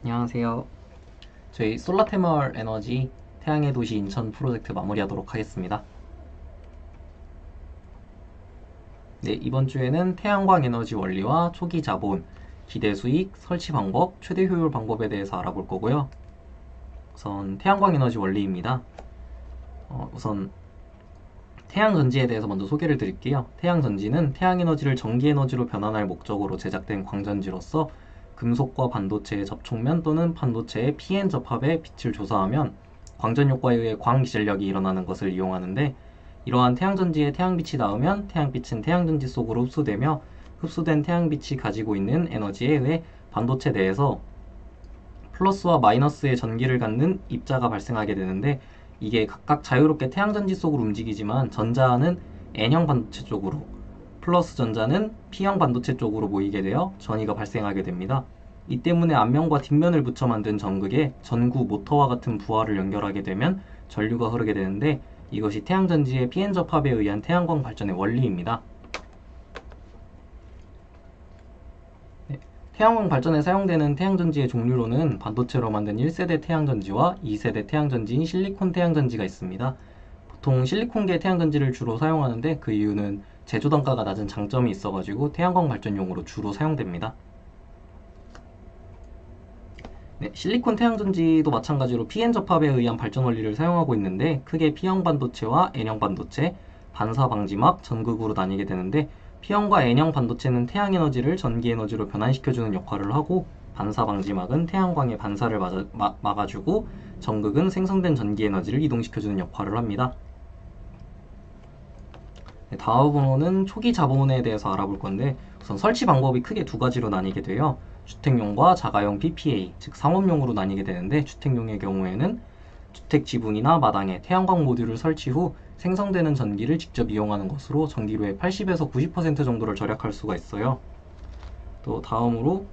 안녕하세요. 저희 솔라테멀 에너지 태양의 도시 인천 프로젝트 마무리하도록 하겠습니다. 네, 이번 주에는 태양광 에너지 원리와 초기 자본, 기대 수익, 설치 방법, 최대 효율 방법에 대해서 알아볼 거고요. 우선 태양광 에너지 원리입니다. 우선 태양 전지에 대해서 먼저 소개를 드릴게요. 태양 전지는 태양 에너지를 전기 에너지로 변환할 목적으로 제작된 광전지로서 금속과 반도체의 접촉면 또는 반도체의 p-n 접합에 빛을 조사하면 광전 효과에 의해 광 기절력이 일어나는 것을 이용하는데, 이러한 태양전지에 태양빛이 닿으면 태양빛은 태양전지 속으로 흡수되며 흡수된 태양빛이 가지고 있는 에너지에 의해 반도체 내에서 플러스와 마이너스의 전기를 갖는 입자가 발생하게 되는데, 이게 각각 자유롭게 태양전지 속으로 움직이지만 전자는 N형 반도체 쪽으로, 플러스 전자는 P형 반도체 쪽으로 모이게 되어 전위가 발생하게 됩니다. 이 때문에 앞면과 뒷면을 붙여 만든 전극에 전구 모터와 같은 부하를 연결하게 되면 전류가 흐르게 되는데, 이것이 태양전지의 p-n 접합에 의한 태양광 발전의 원리입니다. 네, 태양광 발전에 사용되는 태양전지의 종류로는 반도체로 만든 1세대 태양전지와 2세대 태양전지인 실리콘 태양전지가 있습니다. 보통 실리콘계 태양전지를 주로 사용하는데, 그 이유는 제조 단가가 낮은 장점이 있어가지고 태양광 발전용으로 주로 사용됩니다. 네, 실리콘 태양전지도 마찬가지로 p-n 접합에 의한 발전 원리를 사용하고 있는데, 크게 P형 반도체와 N형 반도체, 반사 방지막, 전극으로 나뉘게 되는데, P형과 N형 반도체는 태양 에너지를 전기 에너지로 변환시켜주는 역할을 하고, 반사 방지막은 태양광의 반사를 막아주고, 전극은 생성된 전기 에너지를 이동시켜주는 역할을 합니다. 네, 다음으로는 초기 자본에 대해서 알아볼 건데, 우선 설치 방법이 크게 두 가지로 나뉘게 돼요. 주택용과 자가용 PPA, 즉 상업용으로 나뉘게 되는데, 주택용의 경우에는 주택 지붕이나 마당에 태양광 모듈을 설치 후 생성되는 전기를 직접 이용하는 것으로 전기료의 80에서 90% 정도를 절약할 수가 있어요. 또 다음으로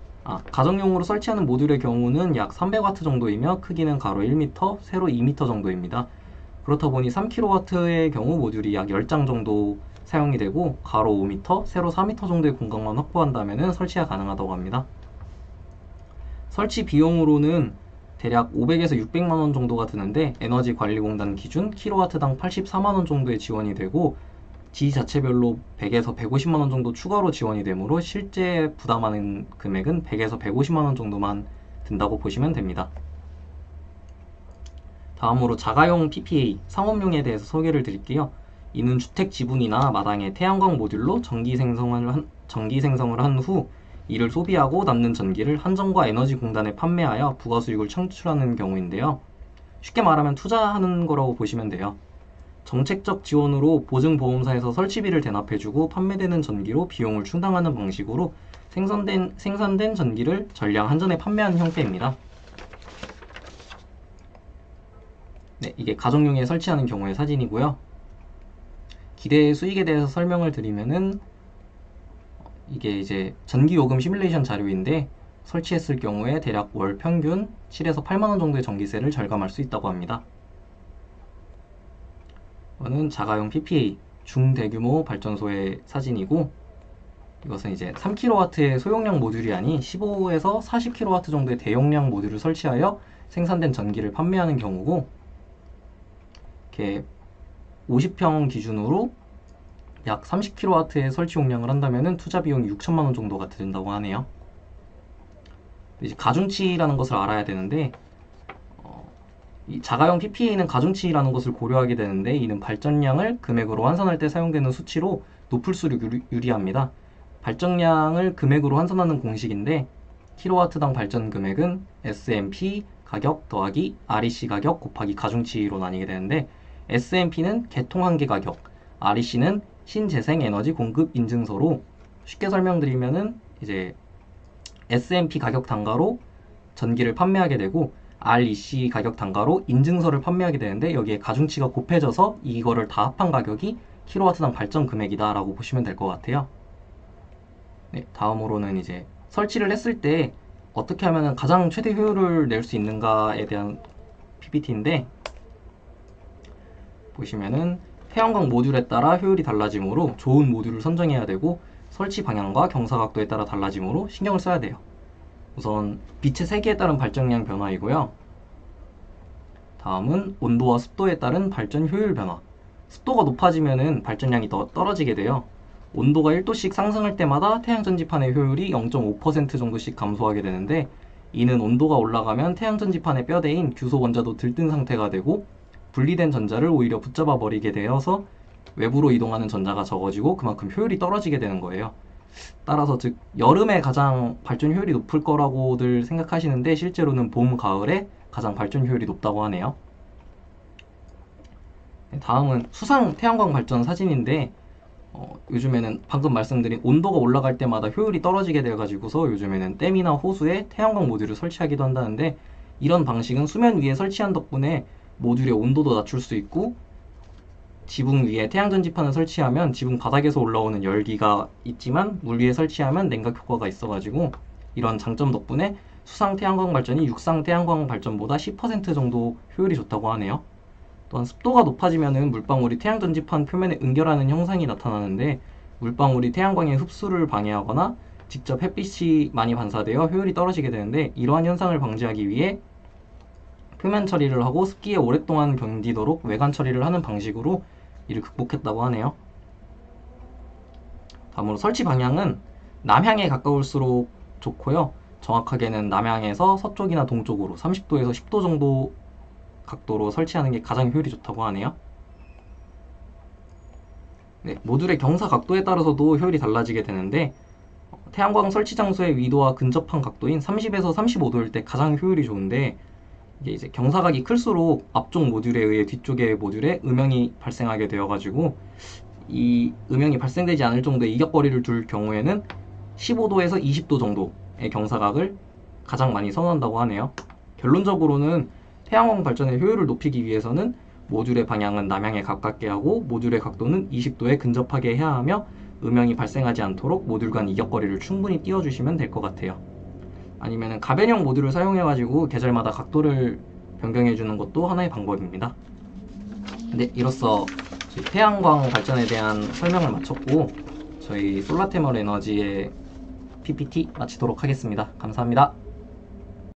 가정용으로 설치하는 모듈의 경우는 약 300W 정도이며 크기는 가로 1m, 세로 2m 정도입니다. 그렇다 보니 3kW의 경우 모듈이 약 10장 정도 사용이 되고, 가로 5m, 세로 4m 정도의 공간만 확보한다면 설치가 가능하다고 합니다. 설치 비용으로는 대략 500에서 600만원 정도가 드는데, 에너지관리공단 기준 킬로와트당 84만원 정도의 지원이 되고, 지자체별로 100에서 150만원 정도 추가로 지원이 되므로 실제 부담하는 금액은 100에서 150만원 정도만 든다고 보시면 됩니다. 다음으로 자가용 PPA, 상업용에 대해서 소개를 드릴게요. 이는 주택 지붕이나 마당에 태양광 모듈로 전기 생성을 한 후 이를 소비하고 남는 전기를 한전과 에너지공단에 판매하여 부가수익을 창출하는 경우인데요. 쉽게 말하면 투자하는 거라고 보시면 돼요. 정책적 지원으로 보증보험사에서 설치비를 대납해주고 판매되는 전기로 비용을 충당하는 방식으로 생산된 전기를 전량 한전에 판매하는 형태입니다. 네, 이게 가정용에 설치하는 경우의 사진이고요. 기대 수익에 대해서 설명을 드리면은, 이게 이제 전기요금 시뮬레이션 자료인데, 설치했을 경우에 대략 월 평균 7에서 8만원 정도의 전기세를 절감할 수 있다고 합니다. 이거는 자가용 PPA, 중대규모 발전소의 사진이고, 이것은 이제 3kW의 소용량 모듈이 아닌 15에서 40kW 정도의 대용량 모듈을 설치하여 생산된 전기를 판매하는 경우고, 이렇게 50평 기준으로 약 30kW의 설치 용량을 한다면 투자 비용이 6천만원 정도가 든다고 하네요. 이제 가중치라는 것을 알아야 되는데, 이 자가용 PPA는 가중치라는 것을 고려하게 되는데, 이는 발전량을 금액으로 환산할 때 사용되는 수치로 높을수록 유리합니다. 발전량을 금액으로 환산하는 공식인데, 킬로와트당 발전 금액은 SMP 가격 더하기 REC 가격 곱하기 가중치로 나뉘게 되는데, SMP는 개통한계 가격, REC는 신재생 에너지 공급 인증서로, 쉽게 설명드리면은 이제 SMP 가격 단가로 전기를 판매하게 되고, REC 가격 단가로 인증서를 판매하게 되는데, 여기에 가중치가 곱해져서 이거를 다 합한 가격이 킬로와트당 발전 금액이다 라고 보시면 될 것 같아요. 네, 다음으로는 이제 설치를 했을 때 어떻게 하면 가장 최대 효율을 낼 수 있는가에 대한 PPT인데, 보시면은 태양광 모듈에 따라 효율이 달라지므로 좋은 모듈을 선정해야 되고, 설치 방향과 경사각도에 따라 달라지므로 신경을 써야 돼요. 우선 빛의 세기에 따른 발전량 변화이고요. 다음은 온도와 습도에 따른 발전 효율 변화. 습도가 높아지면은 발전량이 더 떨어지게 돼요. 온도가 1도씩 상승할 때마다 태양 전지판의 효율이 0.5% 정도씩 감소하게 되는데, 이는 온도가 올라가면 태양 전지판의 뼈대인 규소 원자도 들뜬 상태가 되고 분리된 전자를 오히려 붙잡아 버리게 되어서 외부로 이동하는 전자가 적어지고 그만큼 효율이 떨어지게 되는 거예요. 따라서 즉 여름에 가장 발전 효율이 높을 거라고들 생각하시는데 실제로는 봄, 가을에 가장 발전 효율이 높다고 하네요. 다음은 수상 태양광 발전 사진인데, 요즘에는 방금 말씀드린 온도가 올라갈 때마다 효율이 떨어지게 돼가지고서 요즘에는 댐이나 호수에 태양광 모듈을 설치하기도 한다는데, 이런 방식은 수면 위에 설치한 덕분에 모듈의 온도도 낮출 수 있고, 지붕 위에 태양전지판을 설치하면 지붕 바닥에서 올라오는 열기가 있지만 물 위에 설치하면 냉각 효과가 있어가지고, 이런 장점 덕분에 수상 태양광 발전이 육상 태양광 발전보다 10% 정도 효율이 좋다고 하네요. 또한 습도가 높아지면 물방울이 태양전지판 표면에 응결하는 현상이 나타나는데, 물방울이 태양광의 흡수를 방해하거나 직접 햇빛이 많이 반사되어 효율이 떨어지게 되는데, 이러한 현상을 방지하기 위해 표면 처리를 하고 습기에 오랫동안 견디도록 외관 처리를 하는 방식으로 이를 극복했다고 하네요. 다음으로 설치 방향은 남향에 가까울수록 좋고요. 정확하게는 남향에서 서쪽이나 동쪽으로 30도에서 10도 정도 각도로 설치하는 게 가장 효율이 좋다고 하네요. 네, 모듈의 경사 각도에 따라서도 효율이 달라지게 되는데, 태양광 설치 장소의 위도와 근접한 각도인 30에서 35도일 때 가장 효율이 좋은데, 이제 경사각이 클수록 앞쪽 모듈에 의해 뒤쪽의 모듈에 음영이 발생하게 되어가지고 이 음영이 발생되지 않을 정도의 이격거리를 둘 경우에는 15도에서 20도 정도의 경사각을 가장 많이 선호한다고 하네요. 결론적으로는 태양광 발전의 효율을 높이기 위해서는 모듈의 방향은 남향에 가깝게 하고 모듈의 각도는 20도에 근접하게 해야 하며, 음영이 발생하지 않도록 모듈 간 이격거리를 충분히 띄워주시면 될 것 같아요. 아니면 가변형 모듈을 사용해가지고 계절마다 각도를 변경해주는 것도 하나의 방법입니다. 네, 이로써 저희 태양광 발전에 대한 설명을 마쳤고, 저희 솔라테멀 에너지의 PPT 마치도록 하겠습니다. 감사합니다.